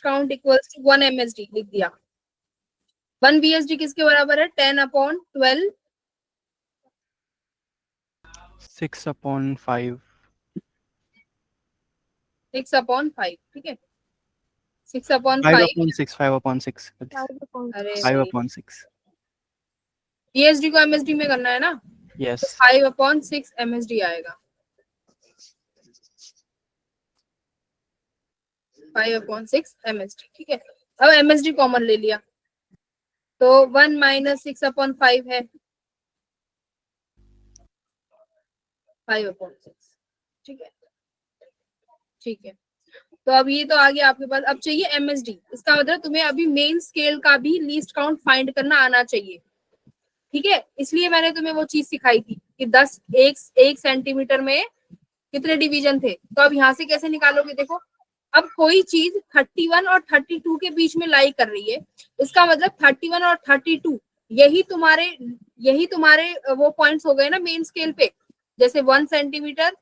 Count equals to 1 MSD लिख दिया। 1 VSD किसके बराबर है? 10/12 6/5 6/5, ठीक है 6/5 5/6 5/6 अरे 5/6 VSD को MSD में करना है ना, यस तो 5/6 MSD आएगा। 5/6 MSD, ठीक है। अब MSD कॉमन ले लिया तो 1 - 6/5 है 5/6, ठीक है ठीक है। तो अब ये तो आ गया आपके पास। अब चाहिए MSD, इसका मतलब तुम्हें अभी मेन स्केल का भी लीस्ट काउंट फाइंड करना आना चाहिए, ठीक है। इसलिए मैंने तुम्हें वो चीज सिखाई थी कि 10 एक सेंटीमीटर में कितने डिवीजन थे। तो अब यहाँ से कैसे निकालोगे? देखो, अब कोई चीज 31 और 32 के बीच में लाई कर रही है, इसका मतलब 31 और 32 यही तुम्हारे वो पॉइंट्स हो गए ना मेन स्केल पे। जैसे 1 सेंटीमीटर,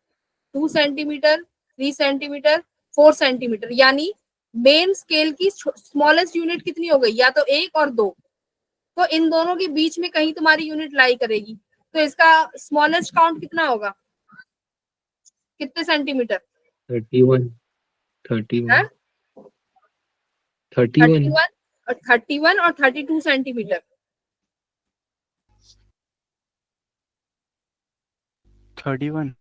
2 सेंटीमीटर, 3 सेंटीमीटर, 4 सेंटीमीटर, यानी मेन स्केल की स्मॉलेस्ट यूनिट कितनी हो गई? या तो 1 और 2। तो इन दोनों के बीच में कहीं तुम्हारी यूनिट लाई करेगी, तो इसका स्मॉलेस्ट काउंट कितना होगा? कितने सेंटीमीटर? 31 है 31 31 और 32 सेंटीमीटर। 31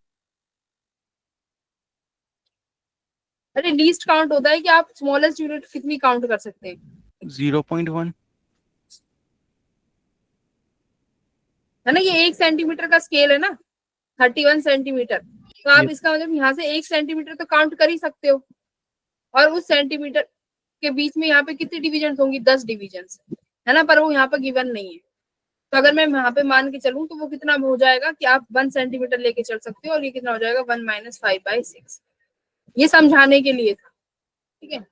अरे लीस्ट काउंट होता है कि आप स्मॉलेस्ट यूनिट कितनी काउंट कर सकते हैं। 0.1 है ना, ये 1 सेंटीमीटर का स्केल है ना, 31 सेंटीमीटर। तो आप इसका मतलब यहाँ से 1 सेंटीमीटर तो काउंट कर ही सकते हो। और उस सेंटीमीटर के बीच में यहाँ पे कितनी डिविजन होंगी? 10 डिविजन है ना, पर वो यहाँ पे गिवन नहीं है। तो अगर मैं यहाँ पे मान के चलूं तो वो कितना हो जाएगा कि आप 1 सेंटीमीटर लेके चल सकते हो, और ये कितना हो जाएगा? 1 - 5/6। ये समझाने के लिए था, ठीक है।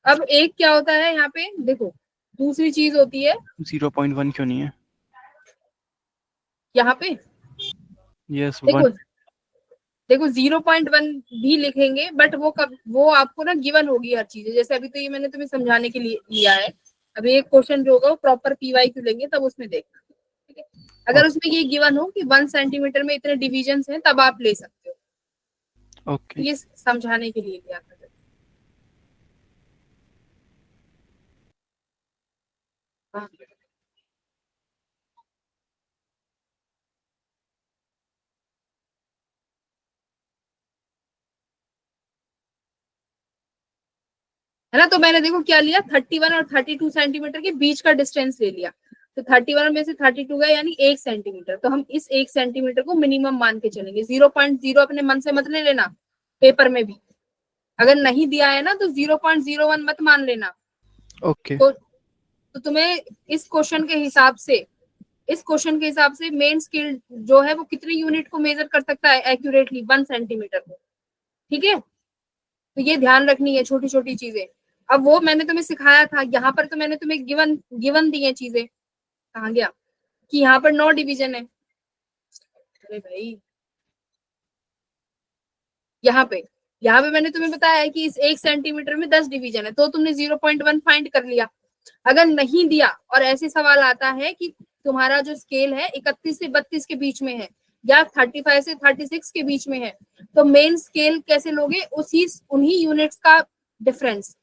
अब एक क्या होता है यहाँ पे, देखो दूसरी चीज होती है 0.1 क्यों नहीं है? यहाँ पे, यस देखो देखो 0.1 भी लिखेंगे, बट वो आपको ना गिवन होगी हर चीज। जैसे अभी तो ये मैंने तुम्हें समझाने के लिए लिया है। अभी एक क्वेश्चन जो होगा वो प्रॉपर PYQ लेंगे, तब उसमें देखना, ठीक है। अगर उसमें ये गिवन हो कि 1 सेंटीमीटर में इतने डिविजन हैं, तब आप ले सकते हो। ओके ये समझाने के लिए लिया था। हाँ। है ना, तो मैंने देखो क्या लिया, 31 और 32 सेंटीमीटर के बीच का डिस्टेंस ले लिया। तो 31 में से 32 गया, यानी 1 सेंटीमीटर। तो हम इस 1 सेंटीमीटर को मिनिमम मान के चलेंगे। 0.0 अपने मन से मत ले लेना, पेपर में भी अगर नहीं दिया है ना तो 0.01 मत मान लेना। ओके तो तुम्हें इस क्वेश्चन के हिसाब से मेन स्केल जो है वो कितनी यूनिट को मेजर कर सकता है एक्यूरेटली? 1 सेंटीमीटर को, ठीक है। तो ये ध्यान रखनी है छोटी छोटी चीजें। अब वो मैंने तुम्हें सिखाया था, यहाँ पर तो मैंने तुम्हें गिवन दी है चीजें। कहाँ गया कि यहाँ पर 9 डिवीजन है। अरे भाई, यहाँ पे मैंने तुम्हें बताया है कि इस 1 सेंटीमीटर में 10 डिवीजन है, तो तुमने 0.1 फाइंड कर लिया। अगर नहीं दिया और ऐसे सवाल आता है कि तुम्हारा जो स्केल है 31 से 32 के बीच में है, या 35 से 36 के बीच में है, तो मेन स्केल कैसे लोगे? उन्हीं यूनिट्स का डिफरेंस,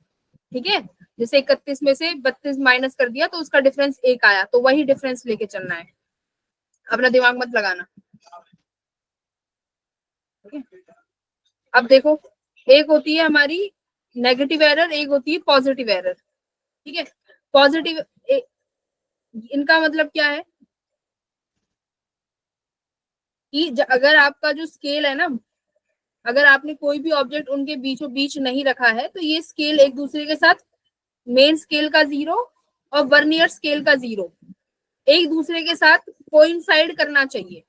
ठीक है। जैसे 31 में से 32 माइनस कर दिया तो उसका डिफरेंस 1 आया, तो वही डिफरेंस लेके चलना है, अपना दिमाग मत लगाना, ठीक है। अब देखो, एक होती है हमारी नेगेटिव एरर, एक होती है पॉजिटिव एरर, ठीक है। पॉजिटिव, इनका मतलब क्या है कि अगर आपका जो स्केल है ना, अगर आपने कोई भी ऑब्जेक्ट उनके बीचों बीच नहीं रखा है, तो ये स्केल एक दूसरे के साथ, मेन स्केल का 0 और वर्नियर स्केल का 0 एक दूसरे के साथ कोइंसाइड करना चाहिए,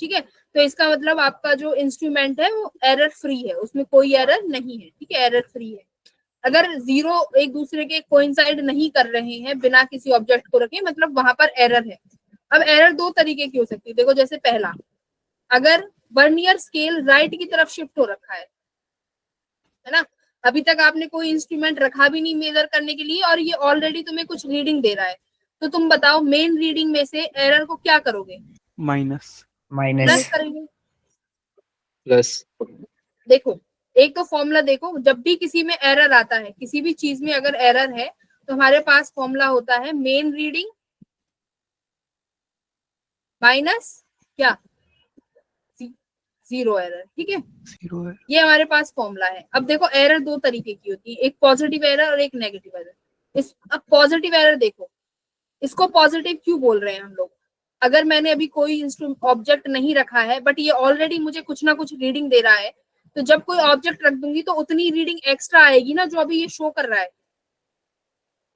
ठीक है। तो इसका मतलब आपका जो इंस्ट्रूमेंट है वो एरर फ्री है, उसमें कोई एरर नहीं है, ठीक है, एरर फ्री है। अगर 0 एक दूसरे के कोइंसाइड नहीं कर रहे हैं बिना किसी ऑब्जेक्ट को रखे, मतलब वहां पर एरर है। अब एरर दो तरीके की हो सकती है, देखो जैसे पहला, अगर वर्नियर स्केल राइट की तरफ शिफ्ट हो रखा है ना, अभी तक आपने कोई इंस्ट्रूमेंट रखा भी नहीं मेजर करने के लिए और ये ऑलरेडी तुम्हें कुछ रीडिंग दे रहा है, तो तुम बताओ मेन रीडिंग में से एरर को क्या करोगे? माइनस। प्लस माइनस करेंगे। प्लस। देखो एक तो फॉर्मूला देखो, जब भी किसी में एरर आता है, किसी भी चीज में अगर एरर है तो हमारे पास फॉर्मूला होता है मेन रीडिंग माइनस क्या, जीरो एरर। ठीक है, 0 है। ये हमारे पास फॉर्मूला है। अब देखो एरर दो तरीके की होती है, एक पॉजिटिव एरर और एक नेगेटिव एरर। अब पॉजिटिव एरर देखो, इसको पॉजिटिव क्यों बोल रहे हैं हम लोग? अगर मैंने अभी कोई ऑब्जेक्ट नहीं रखा है बट ये ऑलरेडी मुझे कुछ ना कुछ रीडिंग दे रहा है, तो जब कोई ऑब्जेक्ट रख दूंगी तो उतनी रीडिंग एक्स्ट्रा आएगी ना जो अभी ये शो कर रहा है।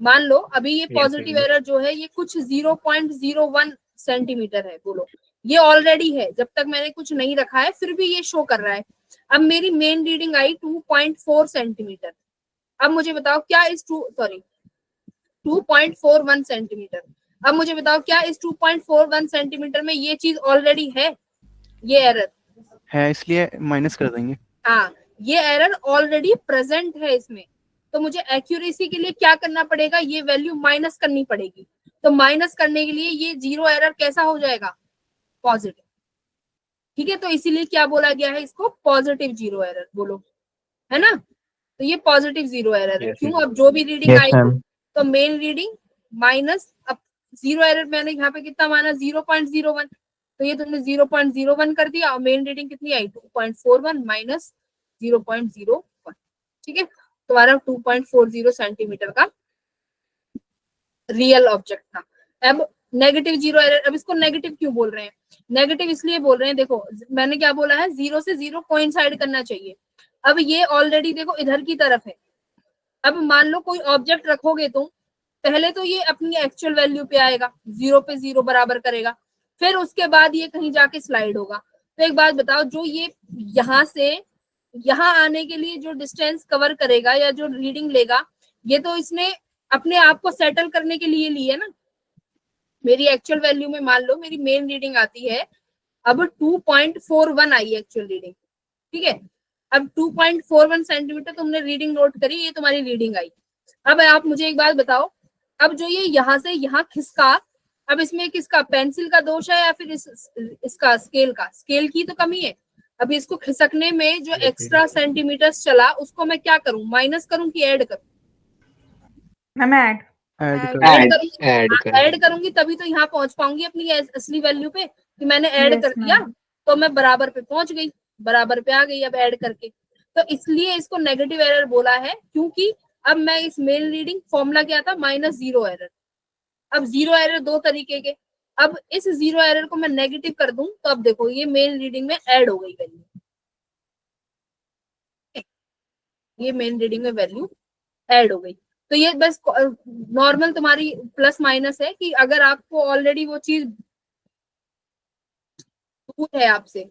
मान लो अभी ये पॉजिटिव एरर जो है ये कुछ 0.01 सेंटीमीटर है, बोलो ये ऑलरेडी है, जब तक मैंने कुछ नहीं रखा है फिर भी ये शो कर रहा है। अब मेरी मेन रीडिंग आई 2.4 सेंटीमीटर। अब मुझे बताओ क्या इस 2.41 सेंटीमीटर। अब मुझे बताओ क्या इस 2.41 सेंटीमीटर में ये चीज ऑलरेडी है? ये एरर है, इसलिए माइनस कर देंगे। हाँ, ये एरर ऑलरेडी प्रेजेंट है इसमें, तो मुझे एक्यूरेसी के लिए क्या करना पड़ेगा? ये वैल्यू माइनस करनी पड़ेगी। तो माइनस करने के लिए ये जीरो एरर कैसा हो जाएगा? पॉजिटिव। ठीक है, तो इसीलिए क्या बोला गया है इसको? पॉजिटिव जीरो एरर बोलो, है ना? तो ये पॉजिटिव जीरो एरर है। Yes, क्यों? ma'am. अब जो भी रीडिंग यस आएगी मैम तो मेन रीडिंग माइनस, अब जीरो एरर मैंने यहाँ पे कितना माना? 0.01, तो ये तुमने 0.01 कर दिया और मेन रीडिंग कितनी आई? 2.41 माइनस 0.01। ठीक है, तुम्हारा 2.40 सेंटीमीटर का रियल ऑब्जेक्ट था। अब नेगेटिव जीरो एरर, अब इसको नेगेटिव क्यों बोल रहे हैं? नेगेटिव इसलिए बोल रहे हैं, देखो मैंने क्या बोला है, जीरो से जीरो कोइंसाइड करना चाहिए। अब ये ऑलरेडी देखो इधर की तरफ है। अब मान लो कोई ऑब्जेक्ट रखोगे तुम, पहले तो ये अपनी एक्चुअल वैल्यू पे आएगा, जीरो पे जीरो बराबर करेगा, फिर उसके बाद ये कहीं जाके स्लाइड होगा। तो एक बात बताओ, जो ये यहाँ से यहाँ आने के लिए जो डिस्टेंस कवर करेगा या जो रीडिंग लेगा, ये तो इसने अपने आप को सेटल करने के लिए ली है ना। मेरी एक्चुअल वैल्यू में मान लो मेरी मेन रीडिंग आती है अब 2.41 आई एक्चुअल रीडिंग। ठीक है, अब 2.41 सेंटीमीटर तुमने रीडिंग नोट करी, ये तुम्हारी रीडिंग आई। अब आप मुझे एक बात बताओ, अब जो ये यहाँ से यहाँ खिसका, अब इसमें किसका, पेंसिल का दोष है या फिर इसका स्केल का? स्केल की तो कमी है। अब इसको खिसकने में जो एक्स्ट्रा सेंटीमीटर चला उसको मैं क्या करूं? माइनस करूं कि ऐड करूं? मैम ऐड ऐड ऐड कर करूंगी। ऐड ऐड करूंगी तभी तो यहाँ पहुंच पाऊंगी अपनी असली वैल्यू पे, कि मैंने ऐड Yes, कर दिया ma'am. तो मैं बराबर पे पहुंच गई, बराबर पे आ गई अब ऐड करके। तो इसलिए इसको नेगेटिव एरर बोला है, क्योंकि अब मैं इस मेन रीडिंग, फॉर्मूला क्या था? Minus zero error. अब जीरो एरर दो तरीके के, अब इस जीरो एरर को मैं नेगेटिव कर दूं तो अब देखो ये मेन रीडिंग में ऐड हो गई वैल्यू, ये मेन रीडिंग में वैल्यू ऐड हो गई। तो ये बस नॉर्मल तुम्हारी प्लस माइनस है कि अगर आपको ऑलरेडी वो चीज दूर है आपसे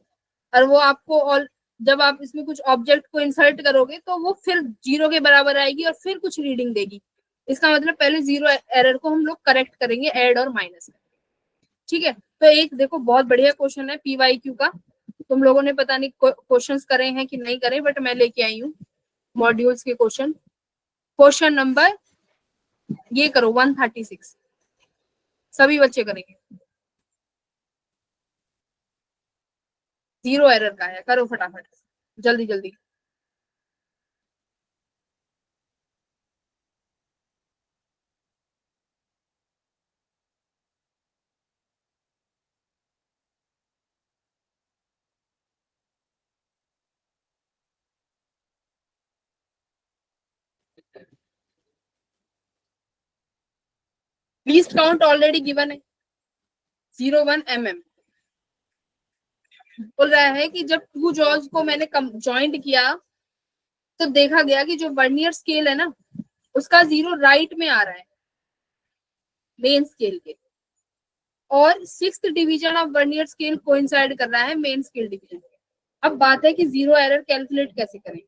और वो आपको जब आप इसमें कुछ ऑब्जेक्ट को इंसर्ट करोगे तो वो फिर जीरो के बराबर आएगी और फिर कुछ रीडिंग देगी। इसका मतलब पहले जीरो एरर को हम लोग करेक्ट करेंगे ऐड और माइनस। ठीक है, तो एक देखो बहुत बढ़िया क्वेश्चन है PYQ का, तुम लोगों ने पता नहीं क्वेश्चंस करे हैं कि नहीं करे, बट मैं लेके आई हूँ मॉड्यूल्स के क्वेश्चन। क्वेश्चन नंबर ये करो 136, सभी बच्चे करेंगे। जीरो एरर का है, करो फटाफट जल्दी जल्दी। लीस्ट काउंट ऑलरेडी गिवन है 0.1 mm। बोल रहा है कि जब टू जॉज को मैंने ज्वाइंट किया तो देखा गया कि जो वर्नियर स्केल है ना उसका जीरो राइट में आ रहा है मेन स्केल के, और sixth division of vernier scale coincide कर रहा है मेन स्केल डिवीजन। अब बात है कि जीरो एरर कैलकुलेट कैसे करें?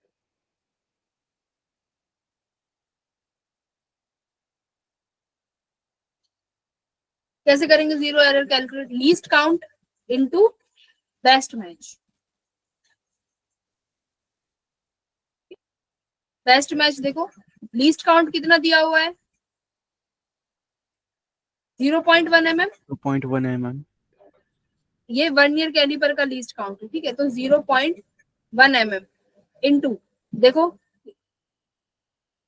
कैसे करेंगे zero error calculate? Least count into best match. Best match देखो, लीस्ट काउंट कितना दिया हुआ है, 0.1 mm। 2.1 mm। ये 1 ईयर कैलिपर का लीस्ट काउंट है, ठीक है। तो 0.1 mm इनटू, देखो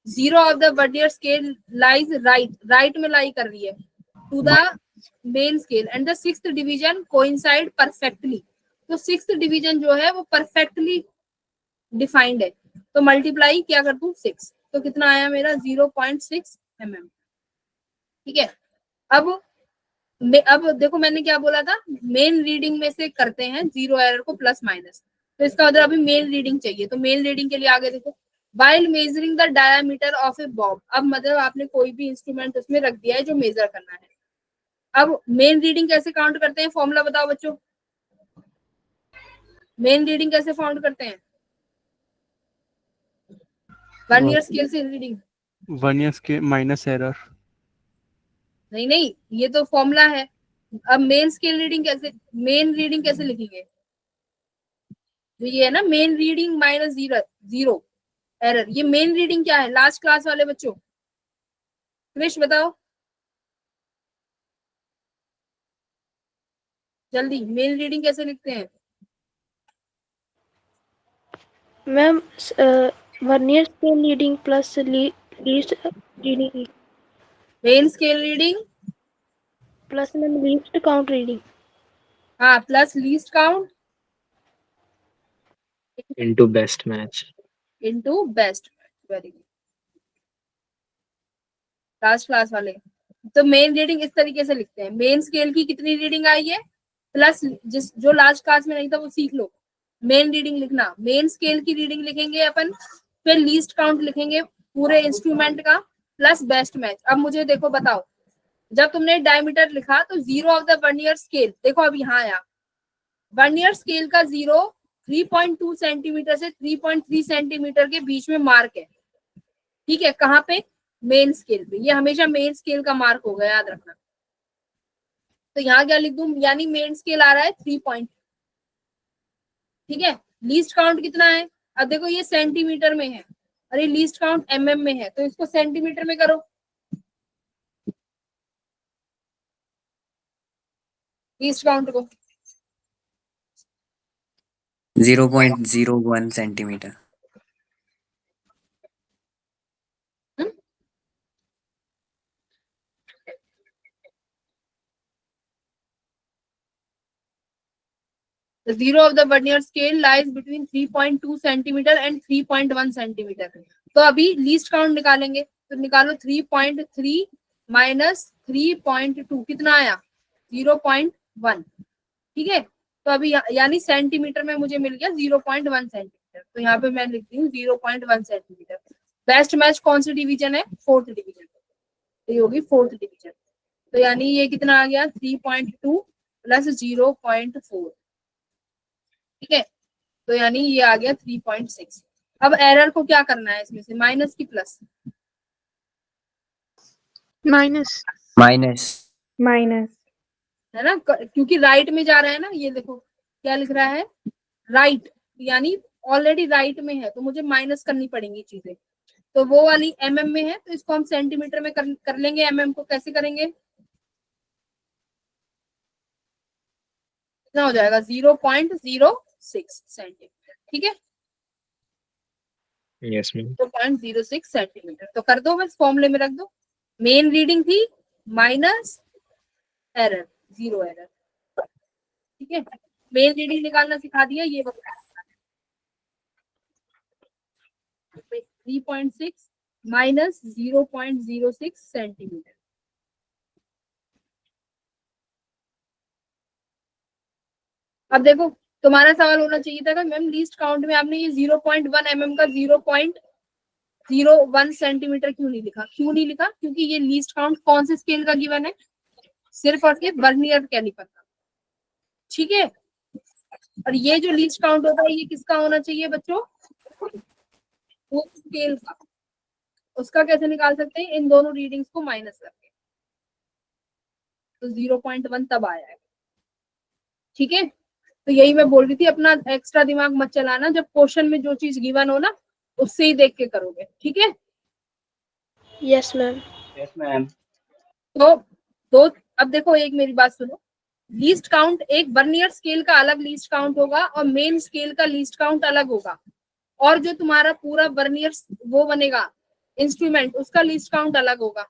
0 of the vernier scale lies right में लाई कर रही है to the main scale and the 6th division coincide perfectly. तो 6th डिवीजन जो है वो परफेक्टली डिफाइंड है, तो मल्टीप्लाई क्या कर दूं 6, तो कितना आया मेरा 0.6 mm, ठीक है। अब देखो मैंने क्या बोला था, मेन रीडिंग में से करते हैं जीरो एरर को प्लस माइनस, तो इसका मतलब अभी मेन रीडिंग चाहिए, तो मेन रीडिंग के लिए आगे देखो, while measuring the diameter of A Bob. अब मतलब आपने कोई भी इंस्ट्रूमेंट उसमें रख दिया है जो मेजर करना है। अब मेन रीडिंग कैसे काउंट करते हैं, फॉर्मूला बताओ बच्चों, मेन रीडिंग कैसे फाउंड करते हैं, वर्नियर स्केल से reading, vernier scale minus error. नहीं ये तो फॉर्मूला है। अब मेन स्केल रीडिंग कैसे, मेन रीडिंग कैसे लिखेंगे, तो ये है ना main reading minus zero error, ये मेन रीडिंग क्या है लास्ट क्लास वाले बच्चों, कृष बताओ जल्दी, मेन रीडिंग कैसे लिखते हैं, ma'am vernier scale reading plus least reading main scale reading plus ma'am least count reading. हाँ plus least count into best match। Into best, very good last class वाले। तो मेन रीडिंग इस तरीके से लिखते हैं, मेन स्केल की कितनी रीडिंग आई है प्लस, जिस जो लास्ट क्लास में नहीं था वो सीख लो, मेन रीडिंग लिखना, मेन स्केल की रीडिंग लिखेंगे अपन, फिर लीस्ट काउंट लिखेंगे पूरे इंस्ट्रूमेंट का प्लस बेस्ट मैच। अब मुझे देखो बताओ, जब तुमने डायमीटर लिखा तो 0 ऑफ द वर्नियर स्केल, देखो अब यहाँ आया वर्नियर स्केल का 0 3.2 सेंटीमीटर से 3.3 सेंटीमीटर के बीच में मार्क है, ठीक है। कहाँ पे, मेन स्केल पे, ये हमेशा मेन स्केल का मार्क होगा, याद रखना। तो यहाँ क्या लिख दूं, यानी मेन स्केल आ रहा है 3 पॉइंट, ठीक है। लीस्ट काउंट कितना है, अब देखो ये सेंटीमीटर में है, अरे लीस्ट काउंट mm में है, तो इसको सेंटीमीटर में करो, लीस्ट काउंट को 0.01 centimetre. The zero of the vernier scale lies between 3.2 centimetre and 3.1 centimetre. तो अभी लीस्ट काउंट निकालेंगे, तो निकालो 3.3 माइनस 3.2 कितना आया 0.1, ठीक है। तो अभी यानी सेंटीमीटर में मुझे मिल गया 0.1 सेंटीमीटर, तो यहाँ पे मैं लिखती हूँ 0.1 सेंटीमीटर। बेस्ट मैच कौन सी डिवीजन है, 4th डिवीजन, तो ये होगी 4th डिवीजन, तो यानी ये कितना आ गया 3.2 प्लस 0.4, ठीक है। तो यानी ये आ गया 3.6। अब एरर को क्या करना है, इसमें से माइनस की प्लस, माइनस माइनस माइनस है ना, क्योंकि राइट में जा रहा है ना, ये देखो क्या लिख रहा है राइट, यानी ऑलरेडी राइट में है, तो मुझे माइनस करनी पड़ेंगी चीजें, तो वो वाली mm में है, तो इसको हम सेंटीमीटर में कर लेंगे। mm को कैसे करेंगे, कितना हो जाएगा 0.06 सेंटीमीटर, ठीक है, यस मैम। 0.06 सेंटीमीटर। तो कर दो बस, फॉर्मूले में रख दो, मेन रीडिंग थी माइनस एरर, 0 एरर, ठीक है। मेन रीडिंग निकालना सिखा दिया, ये 3.6 माइनस 0.06 सेंटीमीटर। अब देखो तुम्हारा सवाल होना चाहिए था मैम लीस्ट काउंट में आपने ये 0.1 mm का 0.01 सेंटीमीटर क्यों नहीं लिखा, क्योंकि ये लीस्ट काउंट कौन से स्केल का गिवन है, सिर्फ और सिर्फ वर्नियर कैलिपर का, ठीक है। और ये जो लीस्ट काउंट होता है ये किसका होना चाहिए बच्चों, स्केल का, उसका कैसे निकाल सकते हैं, इन दोनों रीडिंग्स को माइनस करके, तो 0.1 तब आया है, ठीक है। तो यही मैं बोल रही थी, अपना एक्स्ट्रा दिमाग मत चलाना, जब क्वेश्चन में जो चीज गिवन हो ना उससे ही देख के करोगे, ठीक है। Yes, ma'am. Yes, ma'am. तो दो, अब देखो एक मेरी बात सुनो, लीस्ट काउंट एक वर्नियर स्केल का अलग लीस्ट काउंट होगा और मेन स्केल का लीस्ट काउंट अलग होगा, और जो तुम्हारा पूरा वर्नियर वो बनेगा इंस्ट्रूमेंट, उसका लीस्ट काउंट अलग होगा,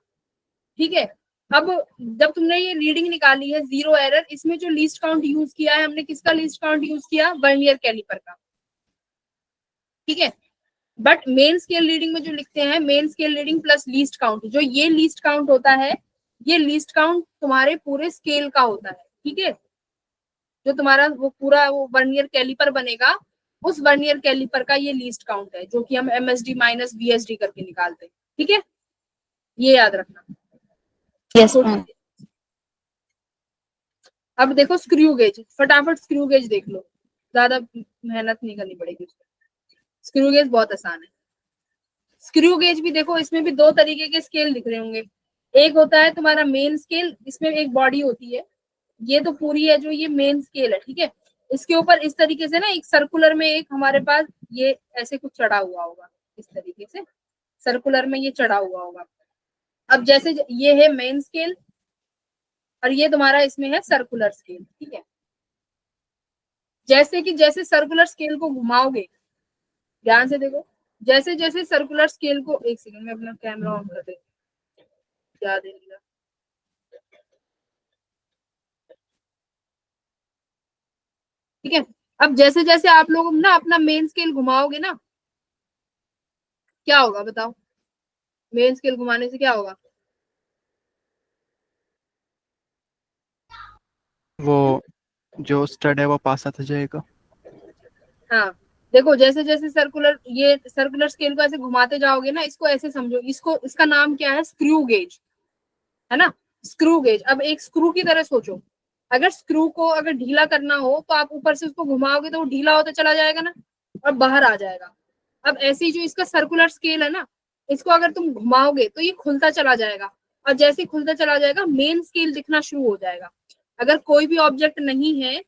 ठीक है। अब जब तुमने ये रीडिंग निकाली है जीरो एरर, इसमें जो लीस्ट काउंट यूज किया है हमने, किसका लीस्ट काउंट यूज किया, वर्नियर कैलिपर का, ठीक है। बट मेन स्केल रीडिंग में जो लिखते हैं main scale reading plus least count, जो ये लीस्ट काउंट होता है, ये लीस्ट काउंट तुम्हारे पूरे स्केल का होता है, ठीक है। जो तुम्हारा वो पूरा वो वर्नियर कैलिपर बनेगा, उस वर्नियर कैलिपर का ये लीस्ट काउंट है, जो कि हम MSD माइनस VSD करके निकालते हैं, ठीक है। ये याद रखना। Yes ma'am. अब देखो स्क्रू गेज, फटाफट स्क्रू गेज देख लो, ज्यादा मेहनत नहीं करनी पड़ेगी उसमें। स्क्रू गेज बहुत आसान है। स्क्रू गेज भी देखो, इसमें भी दो तरीके के स्केल दिख रहे होंगे। एक होता है तुम्हारा मेन स्केल, इसमें एक बॉडी होती है, ये तो पूरी है जो ये मेन स्केल है, ठीक है। इसके ऊपर इस तरीके से ना एक सर्कुलर में एक हमारे पास ये ऐसे कुछ चढ़ा हुआ होगा, इस तरीके से सर्कुलर में ये चढ़ा हुआ होगा। अब जैसे ये है मेन स्केल और ये तुम्हारा इसमें है सर्कुलर स्केल, ठीक है। जैसे कि जैसे सर्कुलर स्केल को घुमाओगे, ध्यान से देखो, जैसे जैसे सर्कुलर स्केल को, एक सेकंड में अपना कैमरा ऑन कर देती हूं, याद है मेरा। ठीक है। अब जैसे जैसे आप लोग ना अपना मेन स्केल घुमाओगे ना, क्या होगा बताओ, मेन स्केल घुमाने से क्या होगा? वो जो स्टड है वो पास आता जाएगा। हाँ देखो, जैसे जैसे ये सर्कुलर स्केल को ऐसे घुमाते जाओगे ना, इसको ऐसे समझो, इसको, इसका नाम क्या है, स्क्रू गेज, है ना। स्क्रू गेज, अब एक स्क्रू की तरह सोचो, अगर स्क्रू को अगर ढीला करना हो तो आप ऊपर से उसको घुमाओगे तो वो ढीला होता चला जाएगा ना, और बाहर आ जाएगा। अब ऐसे ही जो इसका सर्कुलर स्केल है ना, इसको अगर तुम घुमाओगे तो ये खुलता चला जाएगा, और जैसे खुलता चला जाएगा मेन स्केल दिखना शुरू हो जाएगा। अगर कोई भी ऑब्जेक्ट नहीं है,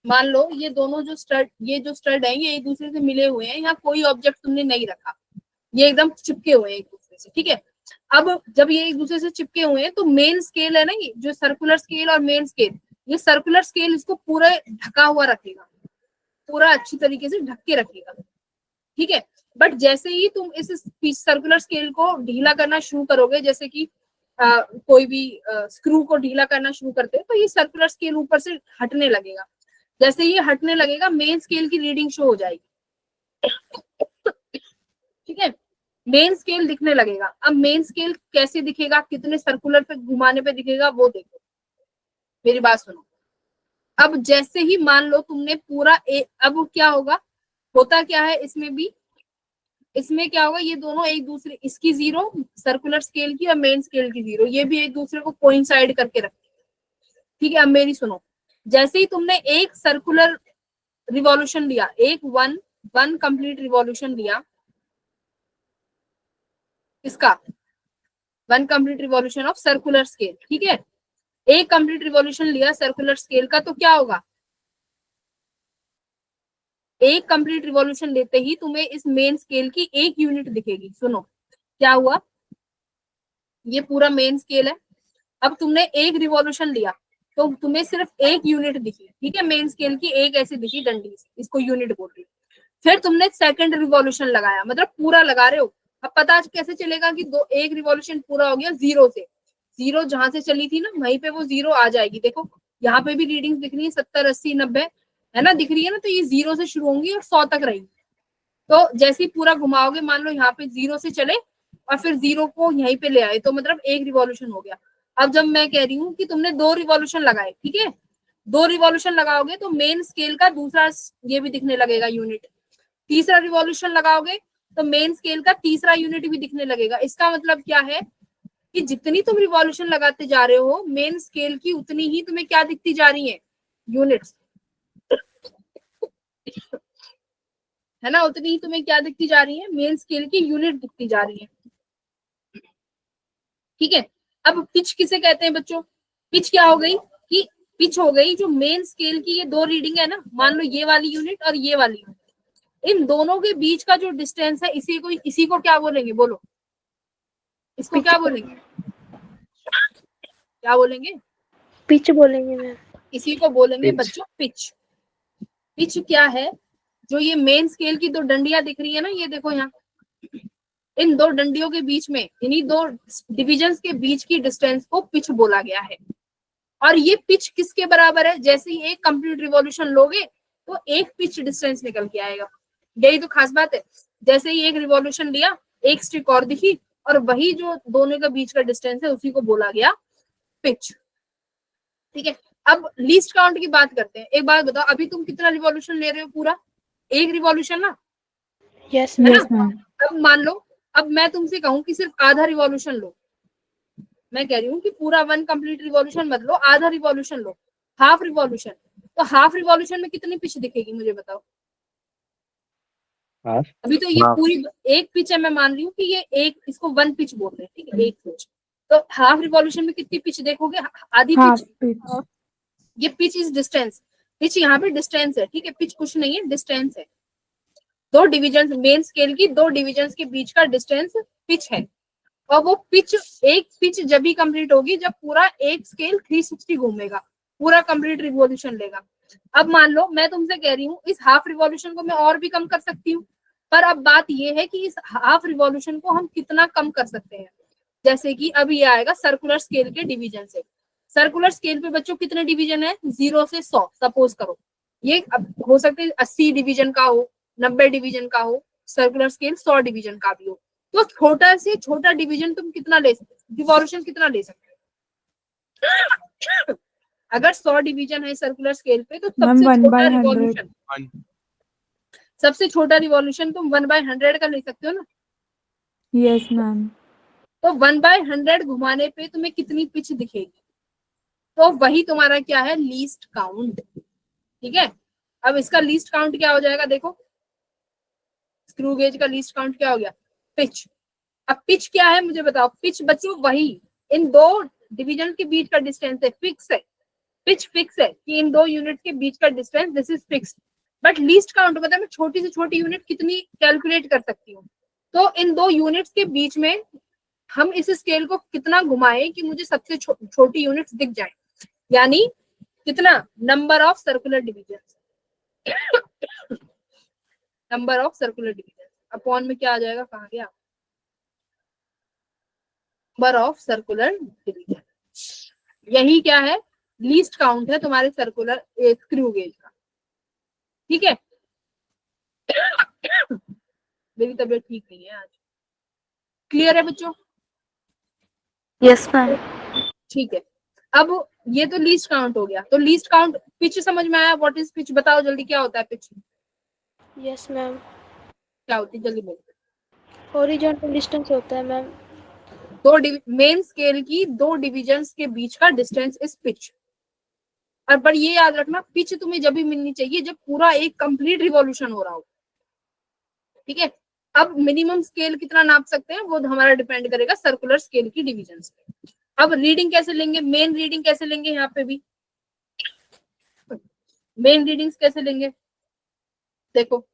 मान लो ये दोनों जो स्टड, ये जो स्टड है ये एक दूसरे से मिले हुए हैं, यहाँ कोई ऑब्जेक्ट तुमने नहीं रखा, ये एकदम चिपके हुए हैं एक दूसरे से, ठीक है। अब जब ये एक दूसरे से चिपके हुए हैं तो मेन स्केल है ना, ये जो सर्कुलर स्केल और मेन स्केल, ये सर्कुलर स्केल इसको पूरा ढका हुआ रखेगा, पूरा अच्छी तरीके से ढक के रखेगा, ठीक है। बट जैसे ही तुम इस सर्कुलर स्केल को ढीला करना शुरू करोगे, जैसे कि कोई भी स्क्रू को ढीला करना शुरू करते हैं, तो ये सर्कुलर स्केल ऊपर से हटने लगेगा। जैसे ये हटने लगेगा मेन स्केल की रीडिंग शो हो जाएगी, ठीक है। मेन स्केल दिखने लगेगा। अब मेन स्केल कैसे दिखेगा, कितने सर्कुलर पे घुमाने पे दिखेगा, वो देखो, मेरी बात सुनो। अब जैसे ही मान लो तुमने पूरा अब क्या होगा, होता क्या है इसमें भी, इसमें क्या होगा, ये दोनों एक दूसरे, इसकी जीरो सर्कुलर स्केल की और मेन स्केल की जीरो, ये भी एक दूसरे को कोइंसाइड करके रखते हैं, ठीक है। अब मेरी सुनो, जैसे ही तुमने एक सर्कुलर रिवॉल्यूशन लिया, एक वन कंप्लीट रिवॉल्यूशन लिया, इसका one complete revolution of circular scale, ठीक है। एक कंप्लीट रिवॉल्यूशन लिया सर्कुलर स्केल का, तो क्या होगा, एक कंप्लीट रिवॉल्यूशन लेते ही तुम्हें इस मेन स्केल की एक यूनिट दिखेगी। सुनो क्या हुआ, ये पूरा मेन स्केल है, अब तुमने एक रिवॉल्यूशन लिया तो तुम्हें सिर्फ एक यूनिट दिखी, ठीक है, मेन स्केल की एक ऐसी दिखी डंडी, इसको यूनिट बोल रही। फिर तुमने सेकंड रिवॉल्यूशन लगाया, मतलब पूरा लगा रहे हो। अब पता कैसे चलेगा कि एक रिवॉल्यूशन पूरा हो गया, जीरो से, जीरो जहां से चली थी ना वहीं पे वो जीरो आ जाएगी। देखो यहाँ पे भी रीडिंग दिख रही है, 70, 80, 90 है ना, दिख रही है ना, तो ये जीरो से शुरू होंगी और 100 तक रहेगी। तो जैसे ही पूरा घुमाओगे, मान लो यहाँ पे जीरो से चले और फिर जीरो को यहीं पे ले आए, तो मतलब एक रिवॉल्यूशन हो गया। अब जब मैं कह रही हूँ कि तुमने 2 रिवॉल्यूशन लगाए, ठीक है, 2 रिवॉल्यूशन लगाओगे तो मेन स्केल का दूसरा ये भी दिखने लगेगा यूनिट, तीसरा रिवॉल्यूशन लगाओगे तो मेन स्केल का तीसरा यूनिट भी दिखने लगेगा। इसका मतलब क्या है कि जितनी तुम रिवॉल्यूशन लगाते जा रहे हो, मेन स्केल की उतनी ही तुम्हें क्या दिखती जा रही है, यूनिट्स, है ना, उतनी ही तुम्हें क्या दिखती जा रही है, मेन स्केल की यूनिट दिखती जा रही है, ठीक है। अब पिच किसे कहते हैं बच्चों, पिच क्या हो गई कि पिच हो गई जो मेन स्केल की ये 2 रीडिंग है ना, मान लो ये वाली यूनिट और ये वाली यूनिट, इन दोनों के बीच का जो डिस्टेंस है इसी को क्या बोलेंगे, बोलो इसको क्या बोलेंगे, क्या बोलेंगे? पिच बोलेंगे मैम। इसी को बोलेंगे Pitch. बच्चों पिच। पिच क्या है? जो ये मेन स्केल की दो डंडियां दिख रही है ना, ये देखो यहाँ, इन दो डंडियों के बीच में, इन्हीं दो डिविजन्स के बीच की डिस्टेंस को पिच बोला गया है। और ये पिच किसके बराबर है? जैसे ही एक कंप्लीट रिवॉल्यूशन लोगे तो एक पिच डिस्टेंस निकल के आएगा। यही तो खास बात है, जैसे ही एक रिवॉल्यूशन लिया एक स्टिक और दिखी, और वही जो दोनों के बीच का डिस्टेंस है उसी को बोला गया पिच। ठीक है, अब लीस्ट काउंट की बात करते हैं। एक बात बताओ, अभी तुम कितना रिवॉल्यूशन ले रहे हो? पूरा एक रिवॉल्यूशन ना, यस है मैम। Yes ma'am. अब मान लो, अब मैं तुमसे कहूं कि सिर्फ आधा रिवॉल्यूशन लो, मैं कह रही हूँ कि पूरा वन कंप्लीट रिवॉल्यूशन मत लो, आधा रिवॉल्यूशन लो, हाफ रिवॉल्यूशन, तो हाफ रिवॉल्यूशन में कितनी पिच दिखेगी मुझे बताओ? Half. अभी तो ये Half. पूरी एक पिच है, मैं मान रही हूँ कि ये एक, इसको वन पिच बोल रहे हैं, ठीक है, एक पिच। तो हाफ रिवॉल्यूशन में कितनी पिच देखोगे? आधी हाफ पिच। पिच। ये पिच इज डिस्टेंस, पिच यहाँ पे डिस्टेंस है, ठीक है, पिच कुछ नहीं है, डिस्टेंस है। दो डिविजन, मेन स्केल की दो डिविजन के बीच का डिस्टेंस पिच है। और वो पिच, एक पिच जब भी कंप्लीट होगी जब पूरा एक स्केल 360 घूमेगा, पूरा कंप्लीट रिवॉल्यूशन लेगा। अब मान लो मैं तुमसे कह रही हूँ इस हाफ रिवॉल्यूशन को मैं और भी कम कर सकती हूँ, पर अब बात ये है कि इस हाफ रिवॉल्यूशन को हम कितना कम कर सकते हैं। जैसे कि अब ये आएगा सर्कुलर स्केल के डिवीजन से। सर्कुलर स्केल पे बच्चों कितने डिवीजन है? 0 से 100 सपोज करो। ये अब हो सकते हैं 80 डिवीजन का हो, 90 डिवीजन का हो, सर्कुलर स्केल 100 डिवीजन का भी हो। तो छोटा से छोटा डिवीजन तुम कितना ले सकते, रिवॉल्यूशन कितना ले सकते हो? अगर 100 डिवीजन है सर्कुलर स्केल पे तो मैम सबसे 1 छोटा by 100। रिवॉल्यूशन, सबसे छोटा रिवॉल्यूशन तुम 1/100 का ले सकते हो ना। Yes ma'am. तो 1/100 घुमाने पे तुम्हें कितनी पिच दिखेगी? तो वही तुम्हारा क्या है? Least count. ठीक है, अब इसका लीस्ट काउंट क्या हो जाएगा? देखो, स्क्रू गेज का लीस्ट काउंट क्या हो गया? पिच। अब पिच क्या है मुझे बताओ? पिच बच्चों वही इन दो डिवीजन के बीच का डिस्टेंस है, फिक्स है। पिच फिक्स है कि इन दो यूनिट के बीच का distance this is fix. But least count मतलब मैं छोटी से छोटी यूनिट कितनी कैलकुलेट कर सकती हूँ। तो इन दो यूनिट्स के बीच में हम इस स्केल को कितना घुमाएं कि मुझे सबसे छोटी यूनिट्स दिख जाए, यानी कितना? Number of circular division, number of circular division upon में क्या आ जाएगा? कहाँ गया? Number of circular division. यही क्या है? लीस्ट काउंट है तुम्हारे सर्कुलर स्क्रू गेज का। ठीक है, मेरी तबीयत ठीक नहीं है आज। क्लियर है बच्चों? Yes ma'am. ठीक है, अब ये तो लीस्ट काउंट हो गया। तो लीस्ट काउंट, पिच समझ में आया? What is pitch? बताओ जल्दी, क्या होता है पिच? Yes ma'am. क्या होती है जल्दी बोलो। हॉरिजॉन्टल डिस्टेंस होता है मैम। दो मेन स्केल की दो डिविजन्स के बीच का डिस्टेंस इज पिच। और पर ये याद रखना, पिच तुम्हें जब भी मिलनी चाहिए जब पूरा एक कंप्लीट रिवॉल्यूशन हो रहा हो। ठीक है, अब मिनिमम स्केल कितना नाप सकते हैं वो हमारा डिपेंड करेगा सर्कुलर स्केल की डिवीजन पे। अब रीडिंग कैसे लेंगे? मेन रीडिंग कैसे लेंगे? यहाँ पे भी मेन रीडिंग्स कैसे लेंगे? देखो,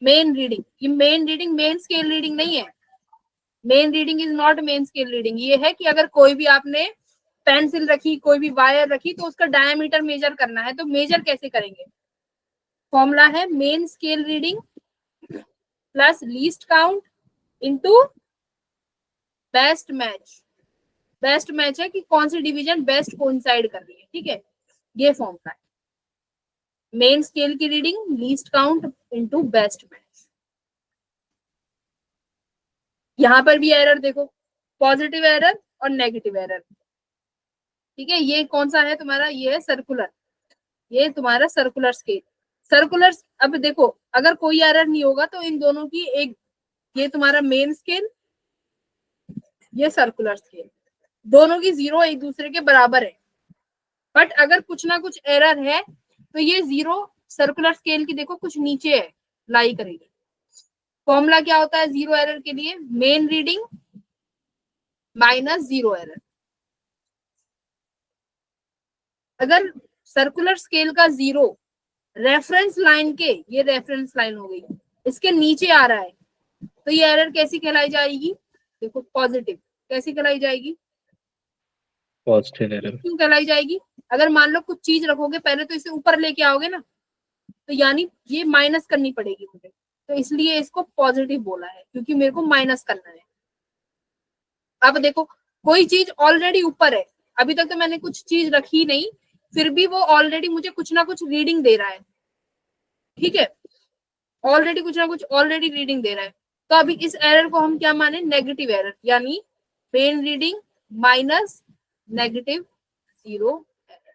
मेन रीडिंग, ये main reading main scale reading नहीं है। Main reading is not main scale reading. ये है कि अगर कोई भी आपने पेंसिल रखी, कोई भी वायर रखी, तो उसका डायमीटर मेजर करना है, तो मेजर कैसे करेंगे? फॉर्मूला है main scale reading plus least count into best match. Best match है कि कौन सी डिवीजन बेस्ट कोइंसाइड कर रही है। ठीक है, ये फॉर्मूला है, मेन स्केल की reading least count into best match. यहां पर भी एरर देखो, पॉजिटिव एरर और नेगेटिव एरर। ठीक है, ये कौन सा है तुम्हारा? ये है सर्कुलर, ये तुम्हारा सर्कुलर स्केल। सर्कुलर, अब देखो अगर कोई एरर नहीं होगा तो इन दोनों की एक, ये तुम्हारा मेन स्केल, ये सर्कुलर स्केल, दोनों की 0 एक दूसरे के बराबर है। बट अगर कुछ ना कुछ एरर है तो ये 0 सर्कुलर स्केल की देखो कुछ नीचे है, लाई करेगी। फॉर्मूला क्या होता है 0 एरर के लिए? Main reading minus 0 error. अगर सर्कुलर स्केल का 0 रेफरेंस लाइन के, ये रेफरेंस लाइन हो गई, इसके नीचे आ रहा है, तो ये एरर कैसी कहलाई जाएगी? देखो पॉजिटिव, कैसी कहलाई जाएगी? Positive error. क्यों कहलाई जाएगी? अगर मान लो कुछ चीज रखोगे पहले तो इसे ऊपर लेके आओगे ना, तो यानी ये माइनस करनी पड़ेगी मुझे, तो इसलिए इसको पॉजिटिव बोला है, क्योंकि मेरे को माइनस करना है। अब देखो कोई चीज ऑलरेडी ऊपर है, अभी तक तो मैंने कुछ चीज रखी नहीं, फिर भी वो ऑलरेडी मुझे कुछ ना कुछ रीडिंग दे रहा है, ठीक है, ऑलरेडी कुछ ना कुछ ऑलरेडी रीडिंग दे रहा है। तो अभी इस एरर को हम क्या माने? नेगेटिव एरर, यानी main reading minus negative 0 error,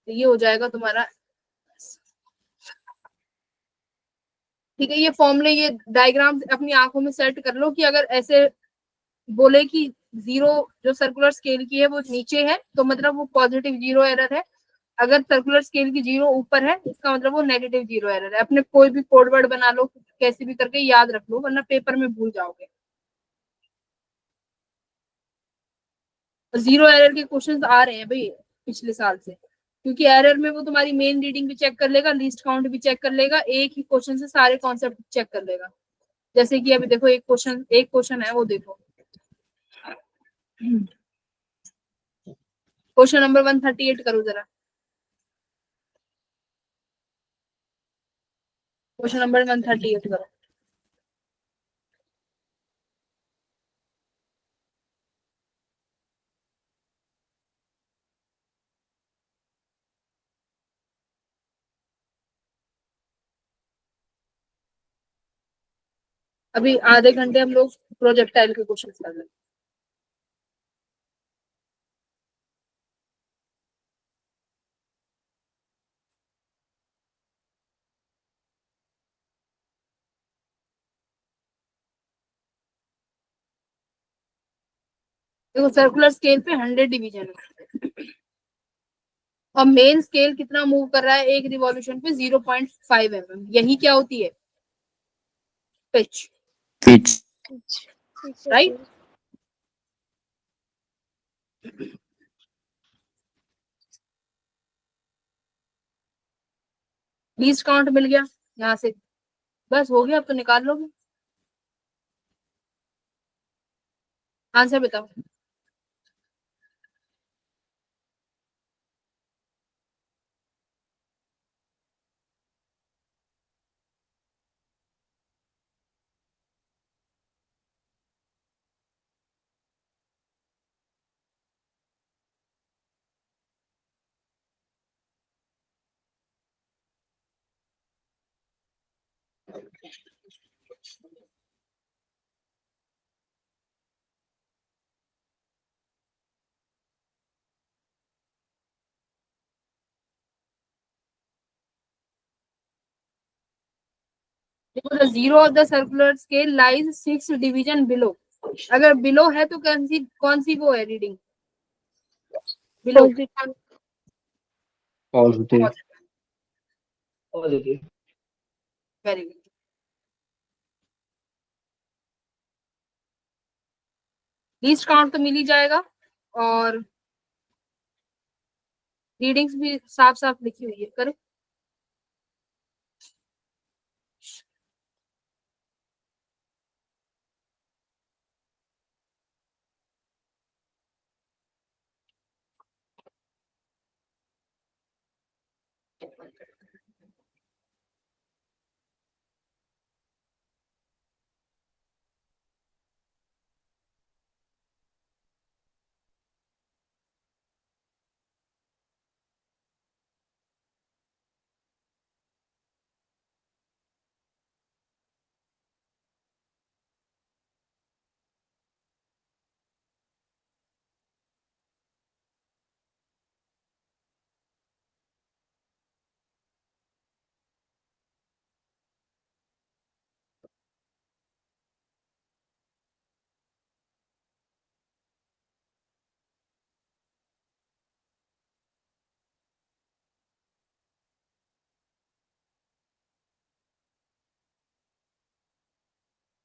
तो ये हो जाएगा तुम्हारा, ठीक है। ये फॉर्मूले, ये डायग्राम अपनी आंखों में सेट कर लो कि अगर ऐसे बोले कि 0 जो सर्कुलर स्केल की है वो नीचे है, तो मतलब वो पॉजिटिव 0 एरर है। अगर सर्कुलर स्केल की 0 ऊपर है, इसका मतलब वो नेगेटिव 0 एरर है। अपने कोई भी कोड वर्ड बना लो, कैसे भी करके याद रख लो, वरना पेपर में भूल जाओगे। 0 एरर के क्वेश्चंस आ रहे हैं भाई पिछले साल से, क्योंकि एरर में वो तुम्हारी मेन रीडिंग भी चेक कर लेगा, लीस्ट काउंट भी चेक कर लेगा, एक ही क्वेश्चन से सारे कॉन्सेप्ट चेक कर लेगा। जैसे कि अभी देखो एक क्वेश्चन है, वो देखो क्वेश्चन नंबर 138 करो जरा, क्वेश्चन नंबर 138 करो। अभी आधे घंटे हम लोग प्रोजेक्टाइल के क्वेश्चन कर रहे हैं। देखो सर्कुलर स्केल पे 100 डिवीजन है, और मेन स्केल कितना मूव कर रहा है एक रिवॉल्यूशन पे? 0.5 mm। यही क्या होती है? Pitch, pitch, right. Least count मिल गया यहाँ से, बस हो गया, अब तो निकाल लोगे। आंसर बताओ। देखो the zero of the circular scale lies 6 division below. अगर बिलो है तो कौन सी वो है reading? Below. Positive. Positive. Very good. Least count तो मिल ही जाएगा, और रीडिंग्स भी साफ साफ लिखी हुई है, करो।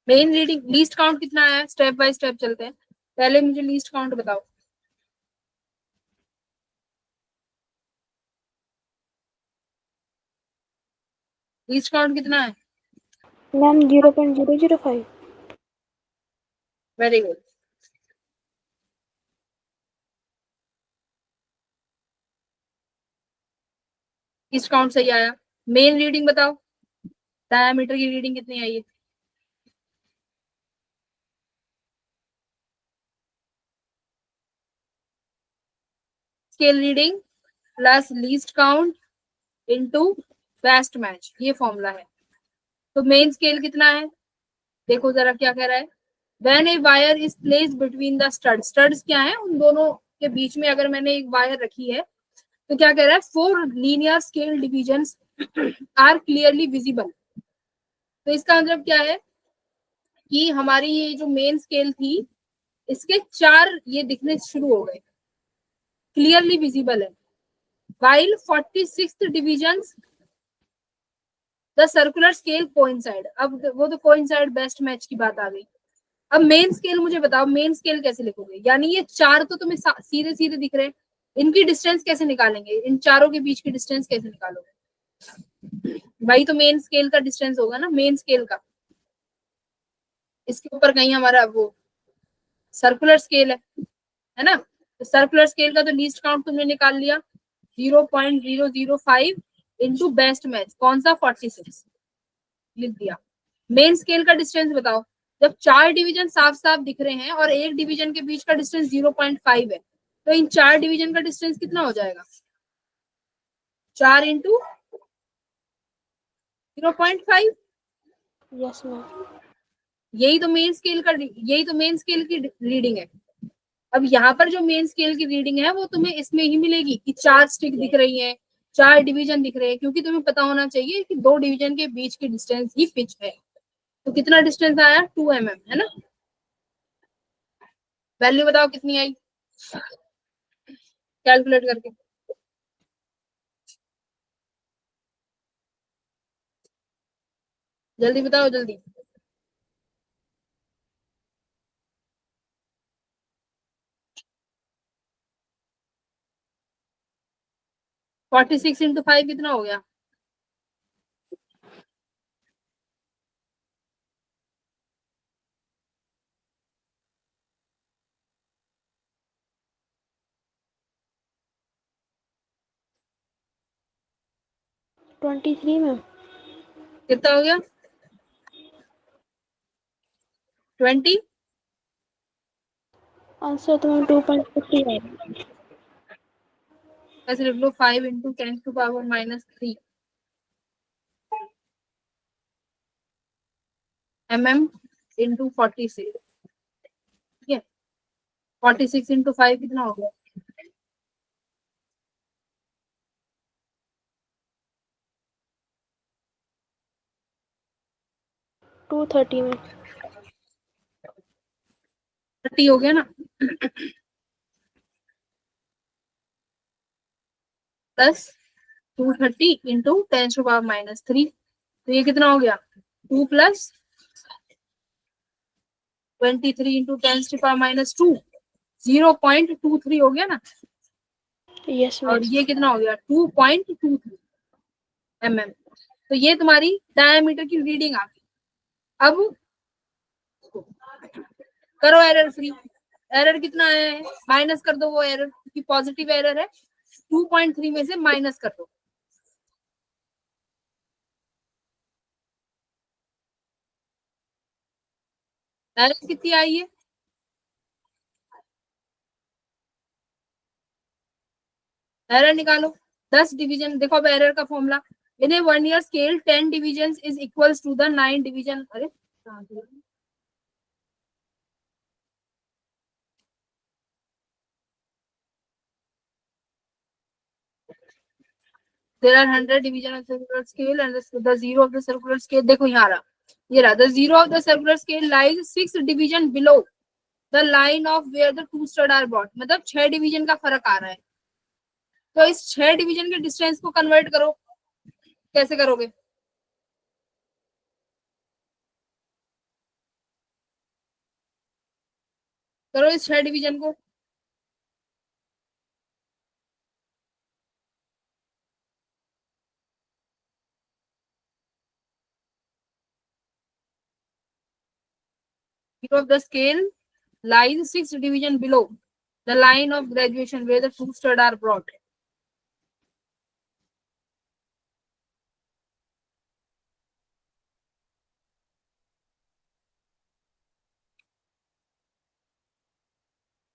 मेन रीडिंग लीस्ट काउंट कितना आया? स्टेप बाय स्टेप चलते हैं, पहले मुझे लीस्ट काउंट बताओ। लीस्ट काउंट कितना है? Ma'am 0.005। Very good. Least count सही आया। मेन रीडिंग बताओ, डायमीटर की रीडिंग कितनी आई है? Scale reading plus least count into best match, ये फॉर्मूला है। तो मेन स्केल कितना है देखो जरा क्या कह रहा है। When a wire is placed between the stud, studs क्या है, उन दोनों के बीच में अगर मैंने एक वायर रखी है तो क्या कह रहा है, 4 linear scale divisions are clearly visible. तो इसका मतलब क्या है कि हमारी ये जो मेन स्केल थी इसके 4 ये दिखने शुरू हो गए, क्लियरली विजिबल है। while 46th divisions the circular scale coincide. अब वो तो कोइंसाइड बेस्ट मैच की बात आ गई। अब मेन स्केल मुझे बताओ, मेन स्केल कैसे लिखोगे? यानी ये 4 तो तुम्हें सीधे सीधे दिख रहे हैं, इनकी डिस्टेंस कैसे निकालेंगे? इन चारों के बीच की डिस्टेंस कैसे निकालोगे? वही तो मेन स्केल का डिस्टेंस होगा ना, मेन स्केल का। इसके ऊपर कहीं हमारा वो सर्कुलर स्केल है ना? तो सर्कुलर स्केल का तो लीस्ट काउंट तुमने निकाल लिया 0.005 इंटू बेस्ट मैच, कौन सा? 46 लिख दिया। मेन स्केल का डिस्टेंस बताओ। जब 4 डिवीजन साफ साफ दिख रहे हैं और एक डिवीजन के बीच का डिस्टेंस 0.5 है, तो इन 4 डिवीजन का डिस्टेंस कितना हो जाएगा? 4 इंटू 0.5। Yes ma'am. यही तो मेन स्केल की रीडिंग है। अब यहाँ पर जो मेन स्केल की रीडिंग है वो तुम्हें इसमें ही मिलेगी कि 4 स्टिक दिख रही है, 4 डिवीजन दिख रहे हैं, क्योंकि तुम्हें पता होना चाहिए कि 2 डिवीजन के बीच की डिस्टेंस ही पिच है। तो कितना डिस्टेंस आया? 2 mm, है ना? वैल्यू बताओ कितनी आई कैलकुलेट करके। जल्दी बताओ जल्दी। 46 इंटू 5 कितना हो गया? Twenty three ma'am. कितना हो गया? 20। आंसर तो मैम 2.50 है। ऐसे लिख लो 5 इंटू 10⁻³ mm इंटू 46। ठीक है, 46 इंटू 5 कितना हो गया? 230 मैम। 30 हो गया ना? प्लस 230 इंटू 10⁻³ तो ये कितना हो गया? 2 प्लस 23 इंटू 10⁻², 0.23 हो गया ना? यस और मैम। ये कितना हो गया? 2.23 mm। तो ये तुम्हारी डायमीटर की रीडिंग आ गई। अब करो एरर फ्री। एरर कितना आया है? माइनस कर दो वो एरर, क्योंकि पॉजिटिव एरर है। 2.3 में से माइनस कर दो। एरर कितनी आई है? एरर निकालो। 10 डिवीजन देखो। अब एरर का फॉर्मूला, इन ए 1 year स्केल 10 division is equals to the 9 division. अरे there are 100 division of circular scale and the zero of the circular scale, देखो यहाँ रहा, ये रहा, the zero of the circular scale lies 6 division below the line of where the 2 stud are brought। मतलब 6 division का फर्क आ रहा है। तो इस 6 डिवीजन के डिस्टेंस को कन्वर्ट करो। कैसे करोगे? करो इस 6 डिवीजन को। height of the scale lies 6 division below the line of graduation where the two studs are brought.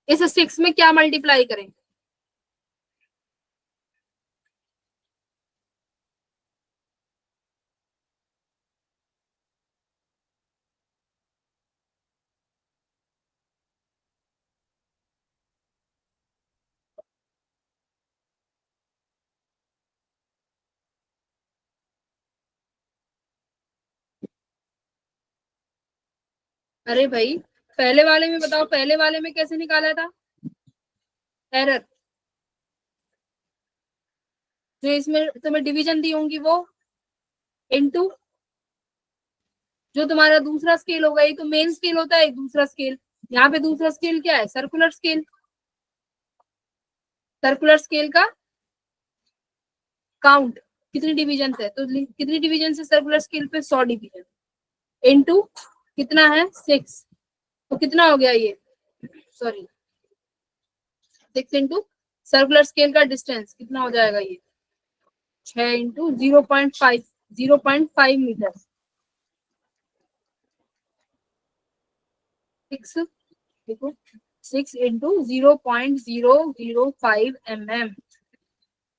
इस 6 में क्या मल्टीप्लाई करें? अरे भाई पहले वाले में बताओ, पहले वाले में कैसे निकाला था एरर? जो इसमें तुम्हें डिवीजन दी होंगी वो इनटू जो तुम्हारा दूसरा स्केल होगा, एक तो मेन स्केल होता है, एक दूसरा स्केल। यहाँ पे दूसरा स्केल क्या है? Circular scale. सर्कुलर स्केल का काउंट कितनी डिवीजन है, तो कितनी डिवीजन से सर्कुलर स्केल पे 100 डिवीजन इनटू कितना है 6, तो कितना हो गया ये, सॉरी 6 इंटू सर्कुलर स्केल का डिस्टेंस कितना हो जाएगा ये 6 इंटू 0.5 मीटर। 6 देखो 6 इंटू 0.005 mm,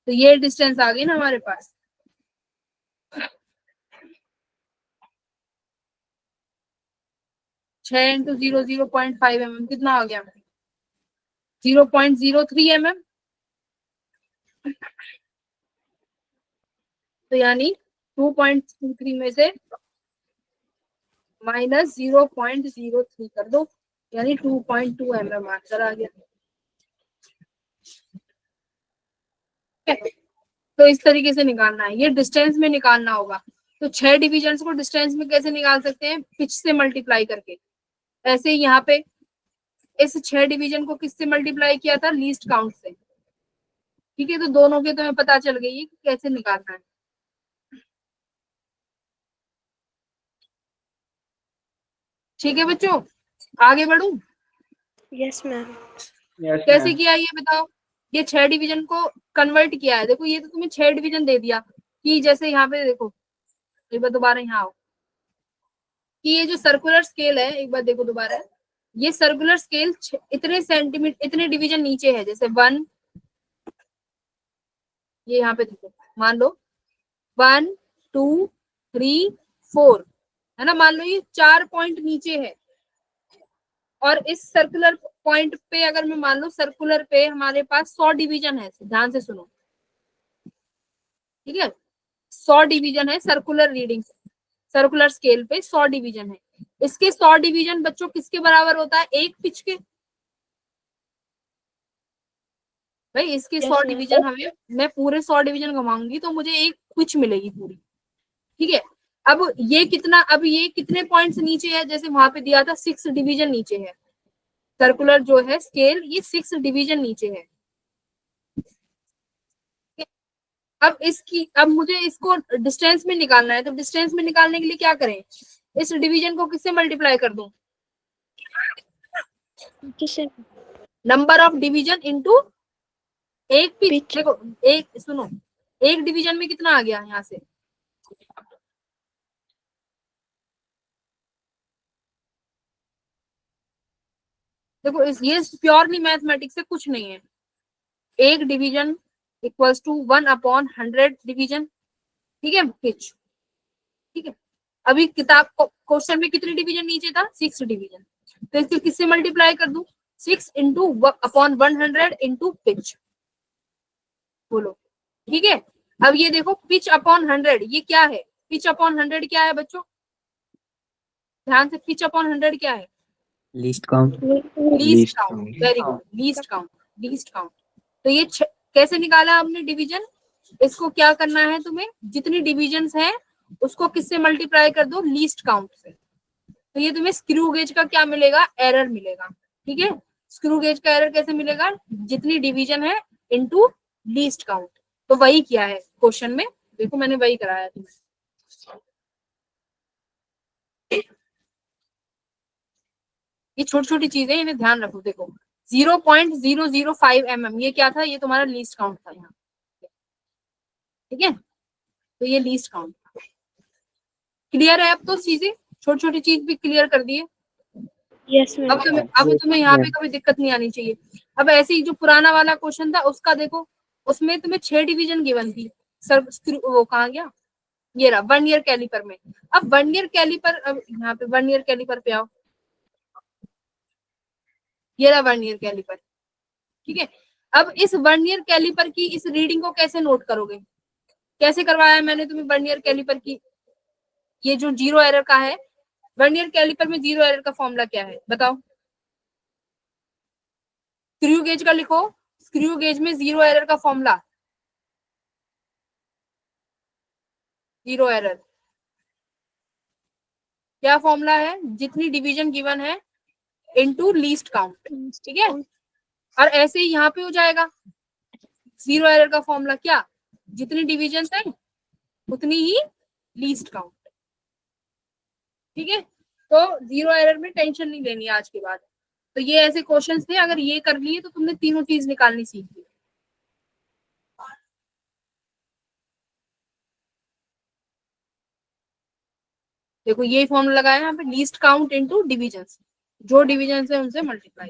तो ये डिस्टेंस आ गई ना हमारे पास। छह इंटू 0.5 mm कितना आ गया? 0.03 mm। तो यानी 2.23 में से माइनस 0.03 कर दो, यानी 2.2 mm आंसर आ गया। तो इस तरीके से निकालना है, ये डिस्टेंस में निकालना होगा। तो 6 डिविजन्स को डिस्टेंस में कैसे निकाल सकते हैं? पिच से मल्टीप्लाई करके। ऐसे ही यहाँ पे इस 6 डिवीजन को किससे मल्टीप्लाई किया था? लीस्ट काउंट से। ठीक है, तो दोनों के तुम्हें पता चल गई है कि कैसे निकालना है। ठीक है बच्चों, आगे बढ़ूं? Yes ma'am. कैसे किया ये बताओ? ये 6 डिवीजन को कन्वर्ट किया है। देखो ये तो तुम्हें 6 डिवीजन दे दिया कि जैसे यहाँ पे देखो, एक बार दोबारा यहाँ आओ, कि ये जो सर्कुलर स्केल है, एक बार देखो दोबारा, ये सर्कुलर स्केल इतने सेंटीमीटर इतने डिवीजन नीचे है, जैसे 1, ये यहाँ पे देखो, मान लो 1 2 3 4 है ना, मान लो ये 4 पॉइंट नीचे है। और इस सर्कुलर पॉइंट पे अगर मैं मान लो सर्कुलर पे हमारे पास 100 डिवीजन है, ध्यान से सुनो, ठीक है, 100 डिवीजन है सर्कुलर रीडिंग, सर्कुलर स्केल पे 100 डिवीजन है। इसके 100 डिवीजन बच्चों किसके बराबर होता है? एक पिच के। भाई इसके 100 डिवीजन हमें, मैं पूरे 100 डिवीजन घुमाऊंगी तो मुझे एक पिच मिलेगी पूरी। ठीक है, अब ये कितना, अब ये कितने पॉइंट्स नीचे है? जैसे वहां पे दिया था 6 डिवीजन नीचे है, सर्कुलर जो है स्केल ये 6 डिवीजन नीचे है। अब मुझे इसको डिस्टेंस में निकालना है, तो डिस्टेंस में निकालने के लिए क्या करें? इस डिवीजन को किससे मल्टीप्लाई कर दूं? किससे? नंबर ऑफ डिवीजन इनटू एक पिच। देखो एक सुनो, एक डिवीजन में कितना आ गया यहाँ से? देखो ये प्योरली मैथमेटिक्स से कुछ नहीं है। एक डिवीजन इक्वल्स टू 1/100 डिवीजन, ठीक है, पिच। ठीक है, अभी किताब क्वेश्चन में कितनी डिवीजन नीचे था? 6 डिवीजन, तो इसको किससे मल्टीप्लाई कर दूं? 6 इंटू अपॉन 100 इंटू पिच, बोलो। ठीक है, अब ये देखो पिच अपॉन 100 ये क्या है? पिच अपॉन 100 क्या है बच्चों? ध्यान से, पिच अपॉन 100 क्या है? Least count. Least count, very good, least count, least count. तो ये कैसे निकाला हमने डिवीजन? इसको क्या करना है तुम्हें? जितनी डिविजन्स हैं उसको किससे मल्टीप्लाई कर दो? लीस्ट काउंट से। तो ये तुम्हें स्क्रू गेज का क्या मिलेगा? एरर मिलेगा। ठीक है, स्क्रू गेज का एरर कैसे मिलेगा? जितनी डिवीजन है इनटू लीस्ट काउंट। तो वही किया है क्वेश्चन में, देखो मैंने वही कराया तुम्हें। ये छोटी छोटी चीजें, इन्हें ध्यान रखो। देखो 0.005 mm, ये क्या था? ये तुम्हारा लीस्ट काउंट था यहाँ, ठीक है? तो ये लीस्ट काउंट क्लियर है। अब तो चीजें छोटी छोटी चीज भी क्लियर कर दी है। Yes, ma'am. अब तुम्हें यहाँ पे कभी दिक्कत नहीं आनी चाहिए। अब ऐसे ही जो पुराना वाला क्वेश्चन था उसका देखो, उसमें तुम्हें 6 डिवीजन गिवन थी सर, वो कहाँ गया? ये रहा 1 ईयर कैलिपर में। अब 1 ईयर कैलिपर, अब यहाँ पे 1 ईयर कैलिपर पे आओ, ये रहा 1 ईयर कैलिपर, ठीक है? अब इस 1 ईयर कैलिपर की इस रीडिंग को कैसे नोट करोगे? कैसे करवाया है मैंने तुम्हें 1 ईयर कैलिपर की? ये जो जीरो एरर का है, 1 ईयर कैलिपर में जीरो एरर का फॉर्मूला क्या है बताओ? स्क्रू गेज का लिखो, स्क्रू गेज में जीरो एरर का फॉर्मूला, जीरो एरर क्या फॉर्मूला है? जितनी डिवीजन गिवन है इनटू लीस्ट काउंट, ठीक है? और ऐसे ही यहाँ पे हो जाएगा जीरो एरर का फॉर्मूला क्या? जितनी डिवीजन है उतनी ही लीस्ट काउंट, ठीक है? तो जीरो एरर में टेंशन नहीं लेनी आज के बाद। तो ये ऐसे क्वेश्चंस थे, अगर ये कर लिए तो तुमने तीनों चीज निकालनी सीख ली। देखो ये फॉर्मूला लगाया यहाँ पे, लीस्ट काउंट इनटू डिविजन्स, जो डिविजन्स है उनसे मल्टीप्लाई।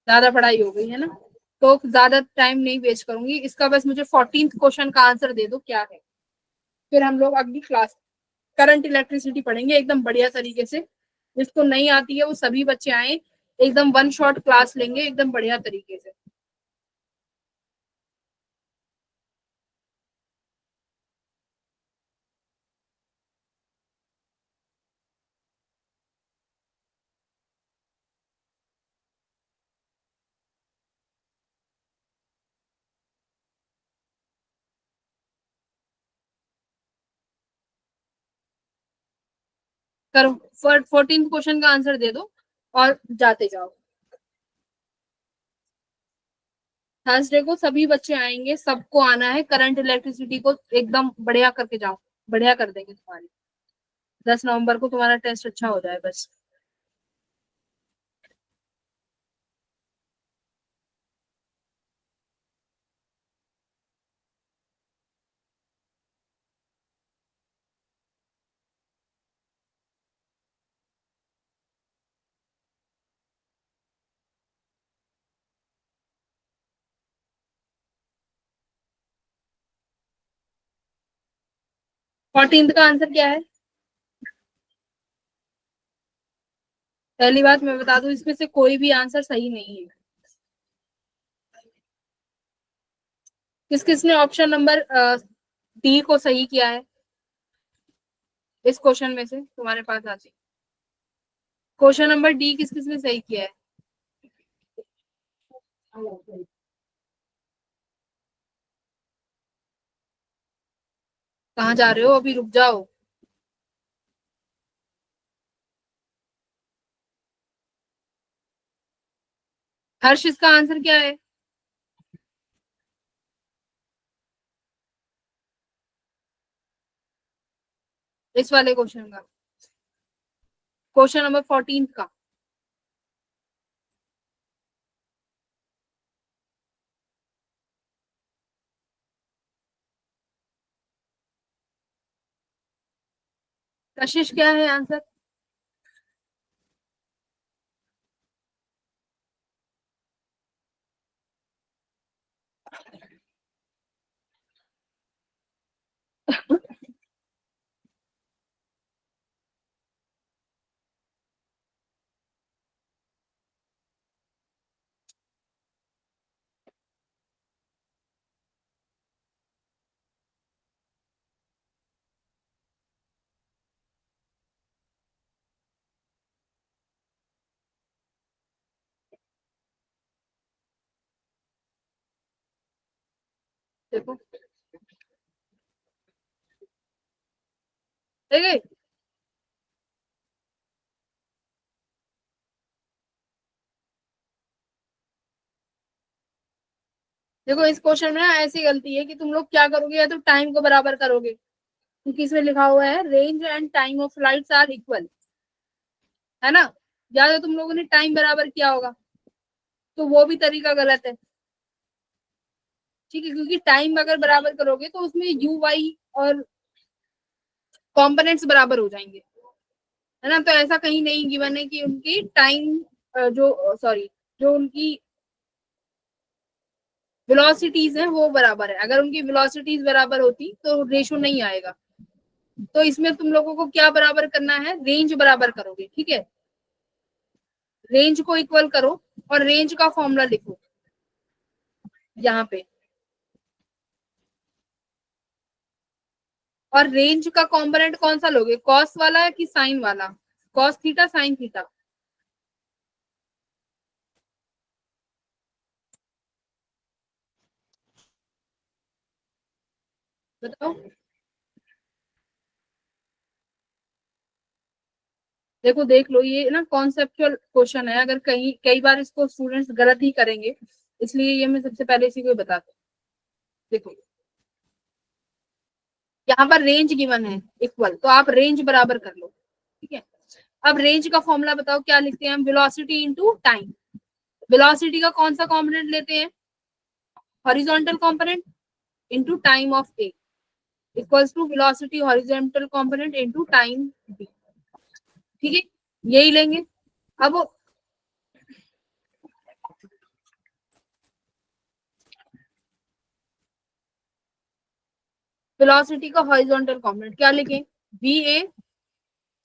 ज्यादा पढ़ाई हो गई है ना, तो ज्यादा टाइम नहीं वेस्ट करूंगी इसका, बस मुझे 14th क्वेश्चन का आंसर दे दो क्या है, फिर हम लोग अगली क्लास करंट इलेक्ट्रिसिटी पढ़ेंगे एकदम बढ़िया तरीके से। जिसको नहीं आती है वो सभी बच्चे आए, एकदम वन शॉट क्लास लेंगे एकदम बढ़िया तरीके से। करो 14th क्वेश्चन का आंसर दे दो और जाते जाओ। थर्सडे को सभी बच्चे आएंगे, सबको आना है, करंट इलेक्ट्रिसिटी को एकदम बढ़िया करके जाओ, बढ़िया कर देंगे तुम्हारी। 10 नवंबर को तुम्हारा टेस्ट अच्छा हो जाए बस। फोर्टींथ का आंसर क्या है? पहली बात मैं बता दूं, इसमें से कोई भी आंसर सही नहीं है। किस किसने ऑप्शन नंबर डी को सही किया है? इस क्वेश्चन में से तुम्हारे पास आती, क्वेश्चन नंबर डी किस किसने सही किया है? कहाँ जा रहे हो? अभी रुक जाओ। हर्ष इसका आंसर क्या है? इस वाले क्वेश्चन का, क्वेश्चन नंबर 14 का। कशिश क्या है आंसर? देखो ठीक है, देखो इस क्वेश्चन में ना ऐसी गलती है कि तुम लोग क्या करोगे, या तो टाइम को बराबर करोगे, क्योंकि इसमें लिखा हुआ है range and time of flights are equal, है ना। या तो तुम लोगों ने टाइम बराबर किया होगा, तो वो भी तरीका गलत है, ठीक है, क्योंकि टाइम अगर बराबर करोगे तो उसमें यू वाई और कंपोनेंट्स बराबर हो जाएंगे, है ना। तो ऐसा कहीं नहीं गिवन है कि उनकी टाइम जो सॉरी जो उनकी वेलोसिटीज है वो बराबर है। अगर उनकी वेलोसिटीज बराबर होती तो रेशो नहीं आएगा। तो इसमें तुम लोगों को क्या बराबर करना है, रेंज बराबर करोगे, ठीक है। रेंज को इक्वल करो और रेंज का फॉर्मूला लिखो यहाँ पे। और रेंज का कंपोनेंट कौन सा लोगे, कॉस वाला कि साइन वाला, कॉस थीटा साइन थीटा। बताओ। देखो देख लो, ये ना कॉन्सेप्चुअल क्वेश्चन है, अगर कहीं कई बार इसको स्टूडेंट्स गलत ही करेंगे, इसलिए ये मैं सबसे पहले इसी को बताती हूँ। देखो यहाँ पर रेंज गिवन है इक्वल, तो आप रेंज बराबर कर लो, ठीक है। अब रेंज का फॉर्मूला बताओ क्या लिखते हैं हम, वेलोसिटी इनटू टाइम। वेलोसिटी का कौन सा कंपोनेंट लेते हैं, horizontal component into time of A equals to velocity horizontal component into time B, ठीक है, यही लेंगे। अब वेलोसिटी का हॉरिजॉन्टल कंपोनेंट क्या लिखें, वी ए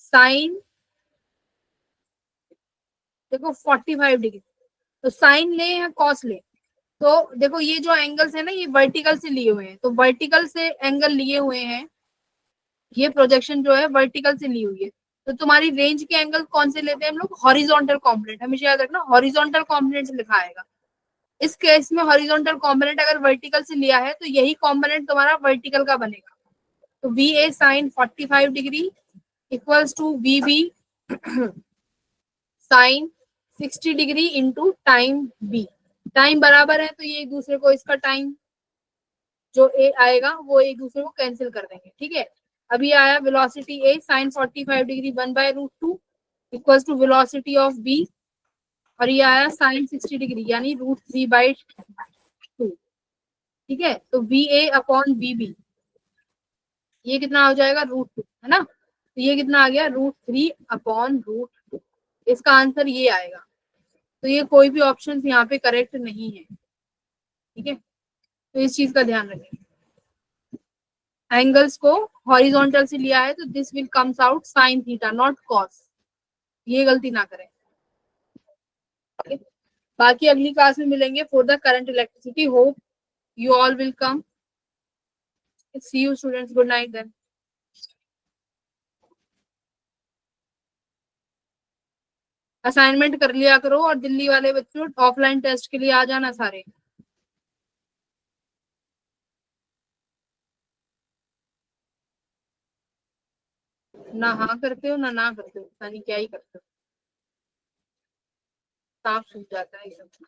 साइन, देखो 45 डिग्री, तो साइन ले या कॉस ले। तो देखो ये जो एंगल्स है ना, ये वर्टिकल से लिए हुए हैं, तो वर्टिकल से एंगल लिए हुए हैं, ये प्रोजेक्शन जो है वर्टिकल से ली हुई है। तो तुम्हारी रेंज के एंगल कौन से लेते हैं हम लोग, हॉरिजॉन्टल कंपोनेंट, हमेशा याद रखना हॉरिजॉन्टल कंपोनेंट से लिखा आएगा। इस केस में हॉरिजॉन्टल कंपोनेंट अगर वर्टिकल से लिया है तो यही कंपोनेंट तुम्हारा वर्टिकल का बनेगा। तो V A sine 45 degree equals to V B sine 60 degree into time B. Time बराबर है तो ये एक दूसरे को, इसका टाइम जो ए आएगा वो एक दूसरे को कैंसिल कर देंगे, ठीक है। अभी आया velocity A sine 45 degree 1/√2 equals to velocity of B, और ये आया साइन 60 डिग्री यानी √3/2, ठीक है। तो V A upon V B ये कितना हो जाएगा, √2, है ना। तो ये कितना आ गया, √3/√2। इसका आंसर ये आएगा। तो ये कोई भी ऑप्शन यहाँ पे करेक्ट नहीं है, ठीक है। तो इस चीज का ध्यान रखें, एंगल्स को हॉरिजॉन्टल से लिया है तो this will comes out sine theta naught cos, ये गलती ना करें, okay? बाकी अगली क्लास में मिलेंगे for the current electricity. Hope you all will come, see you students, good night then. Assignment कर लिया करो, और दिल्ली वाले बच्चों ऑफलाइन टेस्ट के लिए आ जाना सारे। ना हाँ करते हो ना करते हो, पता नहीं क्या ही करते हो, साफ सूझ जाता है ये सब।